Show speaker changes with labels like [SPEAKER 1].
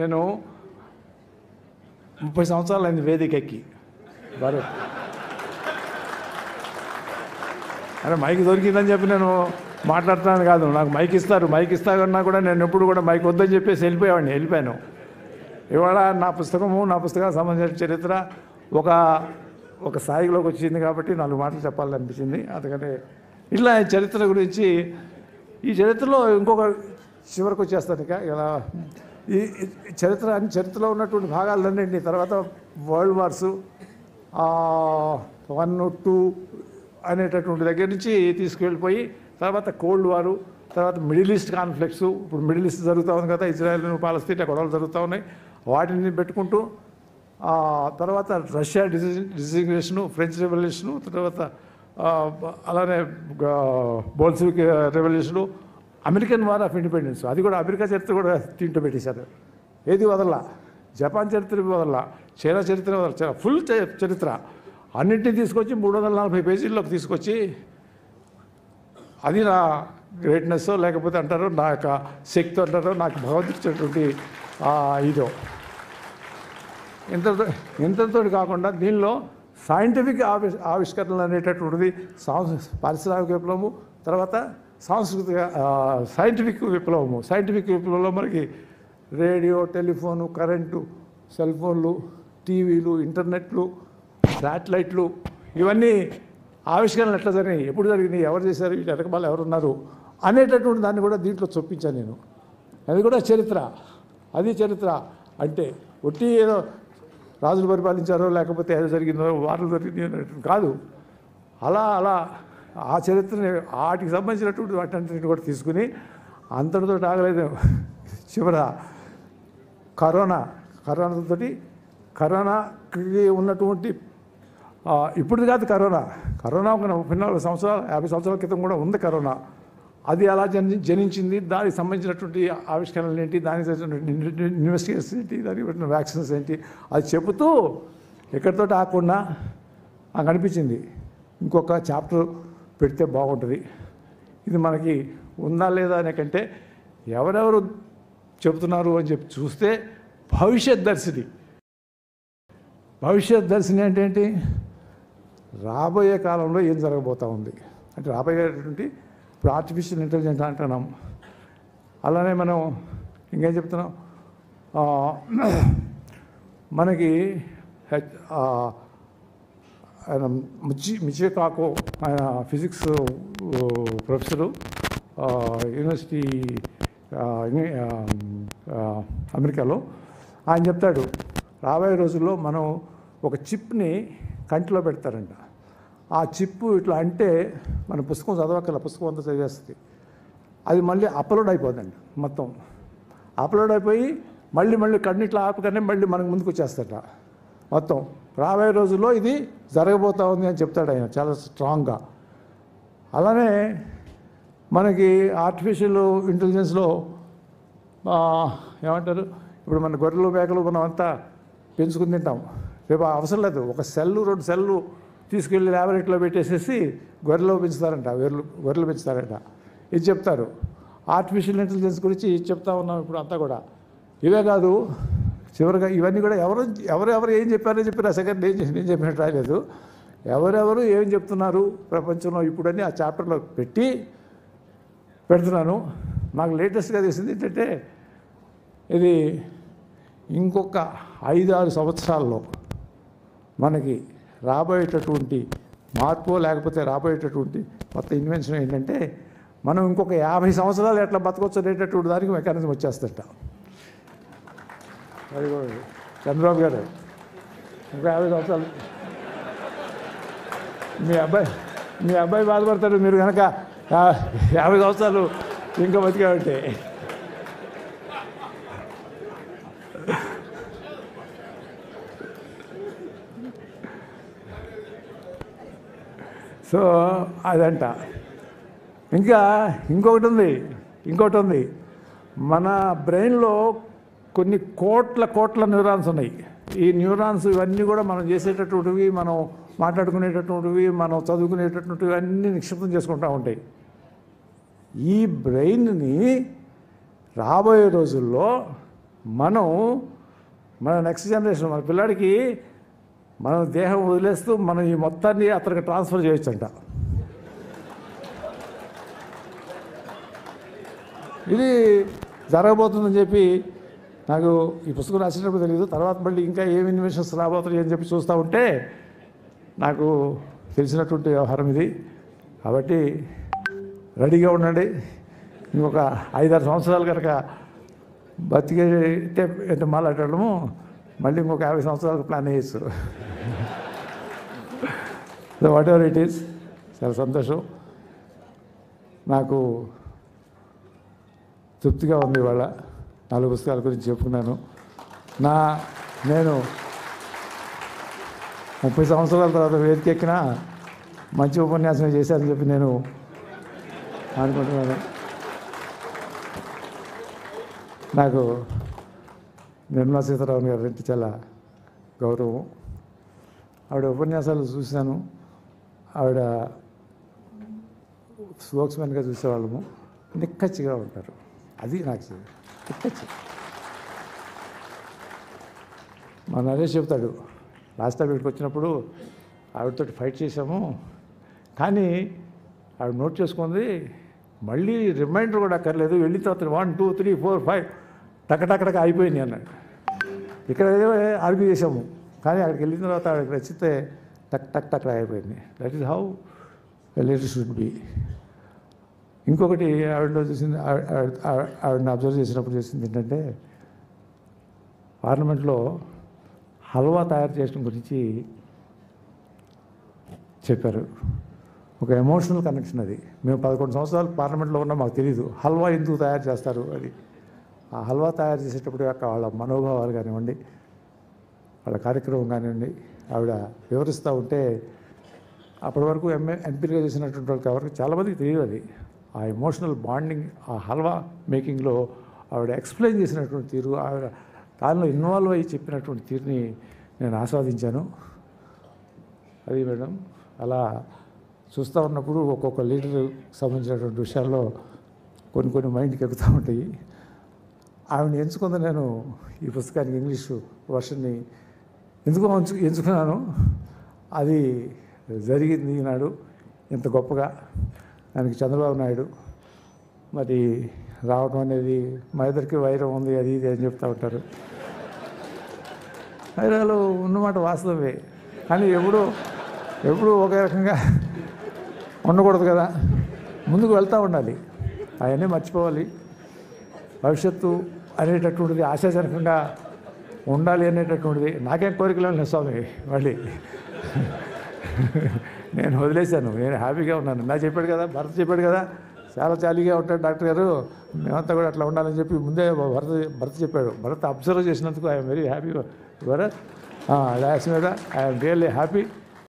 [SPEAKER 1] నేను 30 సంవత్సరాలు అయింది వేదిక ఎక్కి భరత్ అరే మైక్ దొరికిందని చెప్పి నేను మాట్లాడుతున్నాను కాదు. నాకు మైక్ ఇస్తారన్నా కూడా నేను ఎప్పుడు కూడా మైక్ వద్దని చెప్పేసి వెళ్ళిపోయాను. ఇవాళ నా పుస్తకానికి సంబంధించిన చరిత్ర ఒక స్థాయిలోకి వచ్చింది కాబట్టి 4 మాటలు చెప్పాలనిపించింది. అందుకని ఇట్లా చరిత్ర గురించి ఈ చరిత్రలో ఇంకొక చివరికి వచ్చేస్తాను. ఇక ఇలా ఈ చరిత్రలో ఉన్నటువంటి భాగాలన్నింటినీ తర్వాత వరల్డ్ వార్స్ 1, 2 అనేటటువంటి దగ్గర నుంచి తీసుకువెళ్ళిపోయి తర్వాత కోల్డ్ వారు, తర్వాత మిడిల్ ఈస్ట్ కాన్ఫ్లిక్ట్స్, ఇప్పుడు మిడిల్ ఈస్ట్ జరుగుతూ ఉంది కదా, ఇజ్రాయెల్ పాలస్తీనా గొడవలు జరుగుతూ ఉన్నాయి, వాటిని పెట్టుకుంటూ తర్వాత రష్యా డిజిగ్నేషను, ఫ్రెంచ్ రెవల్యూషను, తర్వాత అలానే Bolshevik revolution, American war of independence, అది కూడా అమెరికా చరిత్ర కూడా దీంట్లో పెట్టేశారు. ఏది వదల, జపాన్ చరిత్ర వదల, చైనా చరిత్ర వదల, ఫుల్ చరిత్ర అన్నింటినీ తీసుకొచ్చి 340 పేజీల్లోకి తీసుకొచ్చి, అది నా గ్రేట్నెస్ లేకపోతే అంటారో నా యొక్క శక్తి అంటారో నాకు భగవద్గీతటువంటి ఇదో. ఇంతతో కాకుండా దీనిలో సైంటిఫిక్ ఆవిష్కరణలు అనేటటువంటిది పారిశ్రామిక విప్లవము, తర్వాత సాంస్కృతిక సైంటిఫిక్ విప్లవంలో మనకి రేడియో, టెలిఫోను, కరెంటు, సెల్ ఫోన్లు, టీవీలు, ఇంటర్నెట్లు, శాటిలైట్లు, ఇవన్నీ ఆవిష్కరణలు ఎట్లా జరిగినాయి, ఎప్పుడు జరిగినాయి, ఎవరు చేశారు, వీటి వెనకమాల ఎవరున్నారు అనేటటువంటి దాన్ని కూడా దీంట్లో చొప్పించాను నేను. అది కూడా చరిత్ర. అది చరిత్ర అంటే ఒట్టి ఏదో రాజులు పరిపాలించారో లేకపోతే ఏదో జరిగిందో వార్తలు జరిగింది అనేటువంటి కాదు. అలా ఆ చరిత్రని వాటికి సంబంధించినటువంటి వాటిని కూడా తీసుకుని అంతటితో ఆగలేదు. చివర కరోనాతోటి కరోనాకి ఉన్నటువంటి ఇప్పుడు కాదు కరోనా ఒక 34 సంవత్సరాలు 50 సంవత్సరాల క్రితం కూడా ఉంది కరోనా. అది ఎలా జనించింది, దానికి సంబంధించినటువంటి ఆవిష్కరణలు ఏంటి, దానికి సంబంధించిన ఇన్వెస్టిగేషన్స్ ఏంటి, దానికి పెట్టిన వ్యాక్సిన్స్ ఏంటి, అది చెబుతూ ఎక్కడితో ఆకుండా నాకు అనిపించింది ఇంకొక చాప్టర్ పెడితే బాగుంటుంది. ఇది మనకి ఉందా లేదా అనే కంటే ఎవరెవరు చెబుతున్నారు అని చెప్పి చూస్తే భవిష్యత్ దర్శిని అంటే ఏంటి, రాబోయే కాలంలో ఏం జరగబోతూ ఉంది అంటే రాబోయేటువంటి ఇప్పుడు ఆర్టిఫిషియల్ ఇంటెలిజెన్స్ అంటున్నాం, అలానే మనం ఇంకేం చెప్తున్నాం, మనకి ఆయన మిచికాకో ఆయన ఫిజిక్స్ ప్రొఫెసరు, యూనివర్సిటీ అమెరికాలో, ఆయన చెప్తాడు రాబోయే రోజుల్లో మనం ఒక చిప్ని కంటిలో పెడతారంట. ఆ చిప్పు ఇట్లా అంటే మన పుస్తకం చదవక్కల, పుస్తకం అంతా చదివేస్తుంది, అది మళ్ళీ అప్లోడ్ అయిపోద్దండి. మొత్తం అప్లోడ్ అయిపోయి మళ్ళీ కన్నిట్లో ఆపగానే మళ్ళీ మనకు ముందుకు వచ్చేస్తాడ. మొత్తం రాబోయే రోజుల్లో ఇది జరగబోతూ ఉంది అని చెప్తాడు ఆయన చాలా స్ట్రాంగ్గా. అలానే మనకి ఆర్టిఫిషియల్ ఇంటెలిజెన్స్లో ఏమంటారు, ఇప్పుడు మన గొర్రెలు మేకలు మనం అంతా పెంచుకుని తింటాం, రేపు అవసరం లేదు, ఒక సెల్లు 2 సెల్లు తీసుకెళ్ళి ల్యాబొరేటరీలో పెట్టేసేసి గొర్రెలు పెంచుతారంట, గొర్రెలు పెంచుతారంట. ఇది చెప్తారు. ఆర్టిఫిషియల్ ఇంటెలిజెన్స్ గురించి చెప్తా ఉన్నాం ఇప్పుడు అంతా కూడా. ఇవే కాదు, చివరిగా ఇవన్నీ కూడా ఎవరెవరు ఏం చెప్పారో చెప్పి సెకండ్ నేను చెప్పినట్టు రాయలేదు, ఎవరెవరు ఏం చెప్తున్నారు ప్రపంచంలో ఇప్పుడని ఆ చాప్టర్లో పెడుతున్నాను. నాకు లేటెస్ట్గా తెలిసింది ఏంటంటే ఇది ఇంకొక 5-6 సంవత్సరాల్లో మనకి రాబోయేటటువంటి మార్పు లేకపోతే రాబోయేటటువంటి కొత్త ఇన్వెన్షన్ ఏంటంటే మనం ఇంకొక 50 సంవత్సరాలు ఎట్లా బతకొచ్చు అనేటటువంటి దానికి మెకానిజం వచ్చేస్తట. అది కూడా చంద్రబాబు గారు ఇంకా 50 సంవత్సరాలు మీ అబ్బాయి బాధపడతాడు, మీరు కనుక 50 సంవత్సరాలు ఇంకా బతికామంటే. సో అదంట. ఇంకా ఇంకొకటి ఉంది, మన బ్రెయిన్లో కొన్ని కోట్ల న్యూరాన్స్ ఉన్నాయి. ఈ న్యూరాన్స్ ఇవన్నీ కూడా మనం చేసేటటువంటివి, మనం మాట్లాడుకునేటటువంటివి, మనం చదువుకునేటటువంటివి అన్నీ నిక్షిప్తం చేసుకుంటూ ఉంటాయి. ఈ బ్రెయిన్ని రాబోయే రోజుల్లో మనం మన నెక్స్ట్ జనరేషన్ మన పిల్లాడికి మనం దేహం వదిలేస్తూ మనం ఈ మొత్తాన్ని అతనికి ట్రాన్స్ఫర్ చేయొచ్చంట. ఇది జరగబోతుందని చెప్పి నాకు ఈ పుస్తకం రాసేటప్పుడు తెలియదు. తర్వాత మళ్ళీ ఇంకా ఏమి ఇన్వెన్షన్స్ రాబోతున్నాయి అని చెప్పి చూస్తూ ఉంటే నాకు తెలిసినటువంటి వ్యవహారం ఇది. కాబట్టి రెడీగా ఉండండి. ఇంకొక 5-6 సంవత్సరాలు కనుక బతికే అంటే మాట్లాడము మళ్ళీ ఇంకొక 50 సంవత్సరాలకు ప్లాన్ చేయొచ్చు. So what ever it is, చాలా సంతోషం. నాకు తృప్తిగా ఉంది. ఇవాళ 4 పుస్తకాల గురించి చెప్పుకున్నాను. నేను 30 సంవత్సరాల తర్వాత వేదికెక్కినా మంచి ఉపన్యాసం చేశారని చెప్పి నేను అనుకుంటున్నాను. నాకు నిర్మలా సీతారామన్ గారు అంటే చాలా గౌరవం. ఆవిడ ఉపన్యాసాలు చూశాను. ఆవిడ స్పోక్స్మెన్గా చూసేవాళ్ళము. నిక్కచ్చిగా ఉంటారు. అది నాకు నిక్కచ్చి. మా నరేష్ చెప్తాడు, లాస్ట్ టైం ఇక్కడికి వచ్చినప్పుడు ఆవిడతో ఫైట్ చేశాము, కానీ ఆవిడ నోట్ చేసుకుంది, మళ్ళీ రిమైండర్ కూడా అక్కర్లేదు, వెళ్ళిన తర్వాత 1 2 3 4 5 టకటకటక అయిపోయింది అన్నాడు. ఇక్కడ ఏదో ఆర్గ్యూ చేసాము, కానీ అక్కడికి వెళ్ళిన తర్వాత ఆవిడకి నచ్చితే టక్ టక్ టక్ అయిపోయింది. That is how leader should be. ఇంకొకటి ఆవిడలో చూసింది, ఆవిడని అబ్జర్వ్ చేసినప్పుడు చేసింది ఏంటంటే, పార్లమెంట్లో హల్వా తయారు చేయడం గురించి చెప్పారు. ఒక ఎమోషనల్ కనెక్షన్ అది. మేము 11 సంవత్సరాలు పార్లమెంట్లో ఉన్నా మాకు తెలియదు హల్వా ఎందుకు తయారు చేస్తారు అది. ఆ హల్వా తయారు చేసేటప్పుడు యొక్క వాళ్ళ మనోభావాలు కానివ్వండి, వాళ్ళ కార్యక్రమం కానివ్వండి, ఆవిడ వివరిస్తూ ఉంటే అప్పటి వరకు ఎంపీలుగా చేసినటువంటి వాళ్ళకి ఎవరికి చాలామందికి తెలియదు అది. ఆ ఎమోషనల్ బాండింగ్, ఆ హల్వా మేకింగ్లో ఆవిడ ఎక్స్ప్లెయిన్ చేసినటువంటి తీరు, ఆవిడ దానిలో ఇన్వాల్వ్ అయ్యి చెప్పినటువంటి తీరుని నేను ఆస్వాదించాను. అది మేడం, అలా చూస్తూ ఉన్నప్పుడు ఒక్కొక్క లీడర్ సంబంధించినటువంటి విషయాల్లో కొన్ని మైండ్కి ఎక్కుతూ ఉంటాయి. ఆవిడని ఎంచుకుంది నేను ఈ పుస్తకానికి ఇంగ్లీషు వర్షన్ని ఎందుకు ఎంచుకున్నాను, అది జరిగింది ఈనాడు ఇంత గొప్పగా. దానికి చంద్రబాబు నాయుడు మరి రావడం అనేది, మా ఇద్దరికి వైరం ఉంది అది ఇది అని చెప్తూ ఉంటారు. వైరాలు ఉన్నమాట వాస్తవమే, కానీ ఎప్పుడూ ఒకే రకంగా ఉండకూడదు కదా, ముందుకు వెళ్తూ ఉండాలి, అవన్నీ మర్చిపోవాలి. భవిష్యత్తు అనేటటువంటిది ఆశాజనకంగా ఉండాలి అనేటటువంటిది నాకేం కోరికలు లేదు స్వామి. మళ్ళీ నేను వదిలేశాను, నేను హ్యాపీగా ఉన్నాను. నాకు చెప్పాడు కదా, భరత్ చెప్పాడు కదా, చాలా జాలీగా ఉంటాడు డాక్టర్ గారు, మేమంతా కూడా అట్లా ఉండాలని చెప్పి ముందే భరత్ చెప్పాడు. భరత్ అబ్జర్వ్ చేసినందుకు I'm very happy. Bharat that's మీద ఐఎమ్ రియల్లీ హ్యాపీ.